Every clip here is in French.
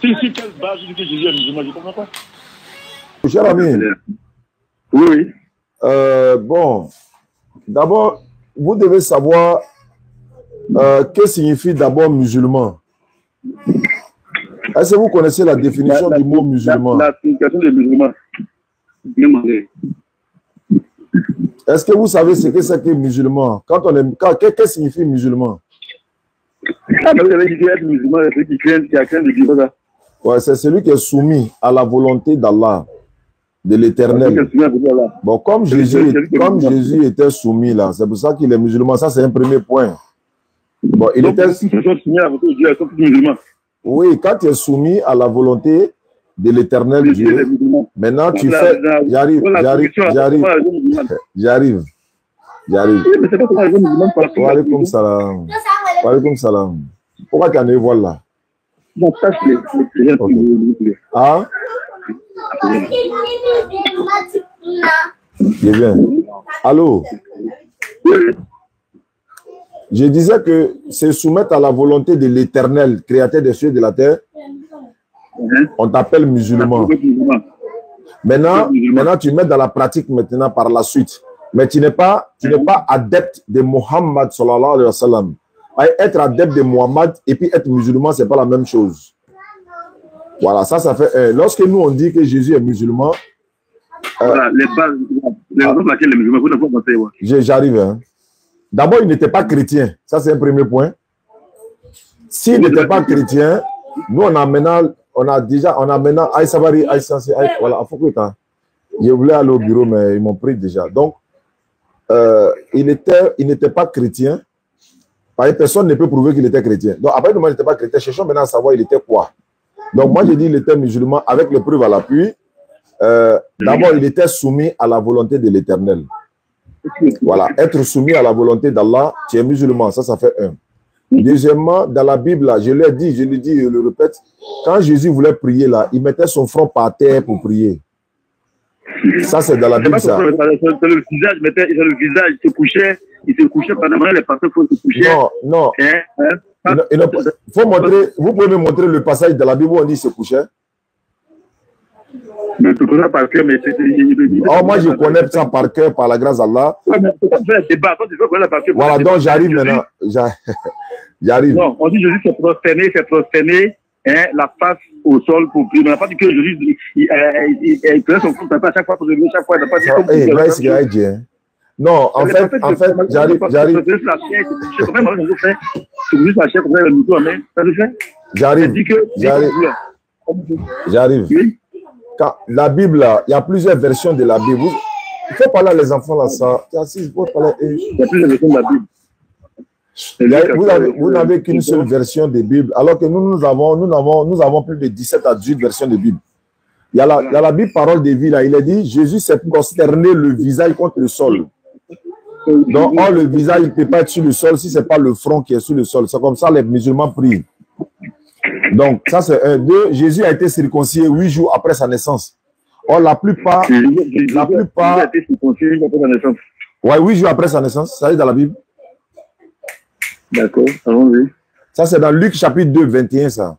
Si quelle base dit que Jésus est musulman, je ne comprends pas. Cher ami. Oui. Bon, d'abord, vous devez savoir que signifie d'abord musulman. Est-ce que vous connaissez la définition du mot musulman? La signification de musulman. Est-ce que vous savez ce que c'est que musulman? Qu'est-ce que signifie musulman? Ouais, c'est celui qui est soumis à la volonté d'Allah, de l'Éternel. Bon, comme Jésus était soumis là, c'est pour ça qu'il est musulman. Ça, c'est un premier point. Bon, il était... Oui, quand tu es soumis à la volonté de l'Éternel Dieu, maintenant tu fais... J'arrive. Wa alaykoum salam. Wa alaykoum salam. Pourquoi tu en es voilà? Ah? C'est bien. Allô? Je disais que c'est soumettre à la volonté de l'Éternel, créateur des cieux et de la terre. On t'appelle musulman. Maintenant, tu mets dans la pratique maintenant par la suite. Mais tu n'es pas adepte de Mohammed sallallahu alayhi wa sallam. Être adepte de Mohammed et puis être musulman, c'est pas la même chose. Voilà, ça fait... lorsque nous, on dit que Jésus est musulman... voilà, les bases pour lesquelles les musulmans, vous ne pouvez pas penser. J'arrive. Hein. D'abord, il n'était pas chrétien. Ça, c'est un premier point. S'il n'était pas chrétien, nous, on a maintenant... Voilà, je voulais aller au bureau, mais ils m'ont pris déjà. Donc, il n'était pas chrétien. Personne ne peut prouver qu'il était chrétien. Donc, après, il n'était pas chrétien. Cherchons maintenant à savoir il était quoi. Donc, moi, je dis qu'il était musulman avec les preuves à l'appui. D'abord, il était soumis à la volonté de l'Éternel. Voilà. Être soumis à la volonté d'Allah, tu es musulman. Ça fait un. Deuxièmement, dans la Bible, là, je l'ai dit, je le répète, quand Jésus voulait prier, là, il mettait son front par terre pour prier. Ça, c'est dans la Bible, ça. Le visage, le visage, il se couchait pendant les pasteurs, il se couchait. Non. Faut montrer, vous pouvez me montrer le passage de la Bible où on dit se couchait? Mais tu connais par cœur, mais oh, moi, je connais ça par cœur, par la grâce d'Allah. Voilà, donc j'arrive maintenant. J'arrive. Non, on dit Jésus s'est prosterné, hein, la face au sol pour prier. On n'a pas dit que Jésus, il prenait son compte à chaque fois pour lever, chaque fois. Il n'a pas dit non, en fait, j'arrive. J'arrive. La Bible, là, il y a plusieurs versions de la Bible. Il faut parler à les enfants là, ça. Il y a plusieurs versions de la Bible. Vous n'avez qu'une seule version de Bible, alors que nous avons plus de 17 à 18 versions de Bible. Il y a la Bible Parole de vie, là, il est dit, Jésus s'est prosterné le visage contre le sol. Donc, le visage, il ne peut pas être sur le sol si ce n'est pas le front qui est sur le sol. C'est comme ça les musulmans prient. Donc, ça c'est un. Deux, Jésus a été circoncis 8 jours après sa naissance. Or, la plupart. Il a été circoncis 8 jours après sa naissance. Ouais, 8 jours après sa naissance, ça est dans la Bible. D'accord, allons-y. Ça, c'est dans Luc chapitre 2, 21, ça.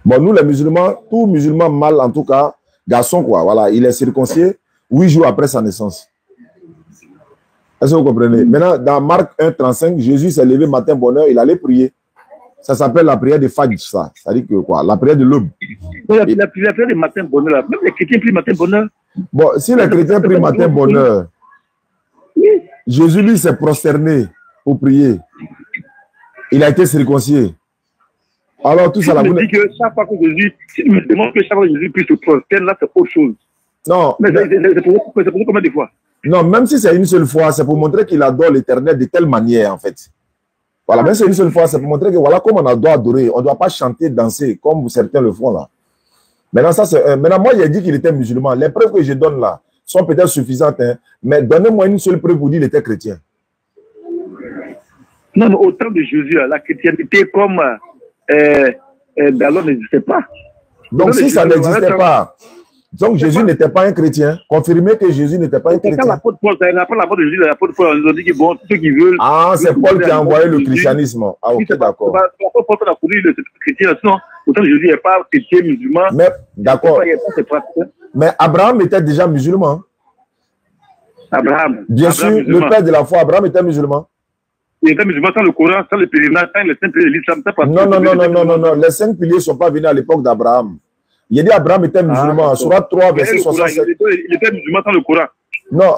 Bon, nous, les musulmans, tout musulman mâle, en tout cas, garçon, quoi, voilà, il est circoncis 8 jours après sa naissance. Est-ce que vous comprenez? Maintenant, dans Marc 1, 35, Jésus s'est levé matin, bonne heure, il allait prier. Ça s'appelle la prière de Fajr, ça. Ça dit que quoi? La prière de l'aube. La prière de matin, bonne heure. Même les chrétiens prient matin, bonne heure. Bon, si les chrétiens prient matin, bonne heure, Jésus, lui, s'est prosterné pour prier. Il a été circoncis. Alors, tout ça, là, vous dites que chaque fois que Jésus, si tu me demandes que chaque fois que Jésus puisse se prosterner, là, c'est autre chose. Non. Mais c'est pour combien de fois? Non, même si c'est une seule fois, c'est pour montrer qu'il adore l'Éternel de telle manière, en fait. Voilà, même si c'est une seule fois, c'est pour montrer que voilà comment on doit adorer. On ne doit pas chanter, danser, comme certains le font là. Maintenant, maintenant moi, j'ai dit qu'il était musulman. Les preuves que je donne là sont peut-être suffisantes, hein, mais donnez-moi une seule preuve pour dire qu'il était chrétien. Non, mais au temps de Jésus, la chrétienté comme alors n'existait pas. Donc, si ça n'existait pas, donc Jésus n'était pas un chrétien. Confirmez que Jésus n'était pas un chrétien. L'apôtre Paul, après la mort de Jésus, l'apôtre Paul, on nous a dit que bon, ceux qui veulent. Ah, c'est Paul qui a envoyé le christianisme. Ah, ok, d'accord. L'apôtre Paul a connu le chrétien. Sinon, Pourtant, Jésus n'est pas chrétien musulman. Mais, d'accord. Mais Abraham était déjà musulman. Abraham. Bien sûr, musulman. Le père de la foi, Abraham était musulman. Il était musulman sans le Coran, sans le pèlerinage, sans les 5 piliers de l'islam. Non. Les 5 piliers ne sont pas venus à l'époque d'Abraham. Il a dit Abraham était musulman. Surat 3, verset 67. Il était musulman sans le Coran. Non,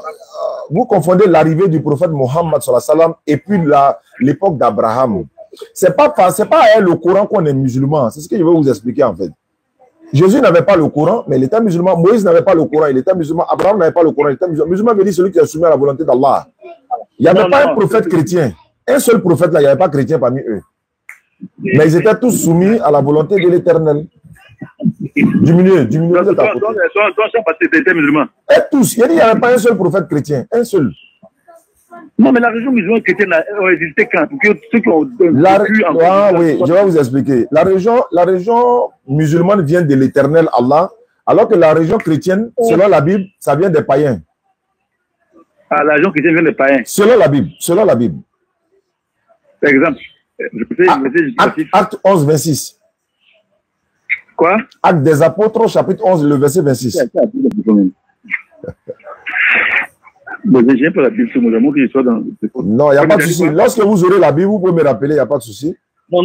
vous confondez l'arrivée du prophète Mohammed et puis l'époque d'Abraham. C'est pas le Coran qu'on est musulman. C'est ce que je vais vous expliquer en fait. Jésus n'avait pas le Coran, mais il était musulman. Moïse n'avait pas le Coran, il était musulman. Abraham n'avait pas le Coran, il était musulman. Musulman veut dire celui qui est soumis à la volonté d'Allah. Il n'y avait pas un prophète chrétien. Un seul prophète là, il n'y avait pas chrétien parmi eux. Mais ils étaient tous soumis à la volonté de l'Éternel. Diminuez de ta côté. Et tous, il n'y avait pas un seul prophète chrétien, un seul. Non, mais la religion musulmane chrétienne a existé quand? Ceux qui ont oui, je vais vous expliquer. La religion musulmane vient de l'Éternel Allah, alors que la religion chrétienne, selon la Bible, ça vient des païens. Ah, la religion chrétienne vient des païens. Selon la Bible. Par exemple, Acte 11, 26. Quoi? Acte des Apôtres, chapitre 11, le verset 26. Bon, j'ai pas la Bible sur moi, que je sois dans... Non, il n'y a pas de souci. Lorsque vous aurez la Bible, vous pouvez me rappeler, il n'y a pas de souci. Non,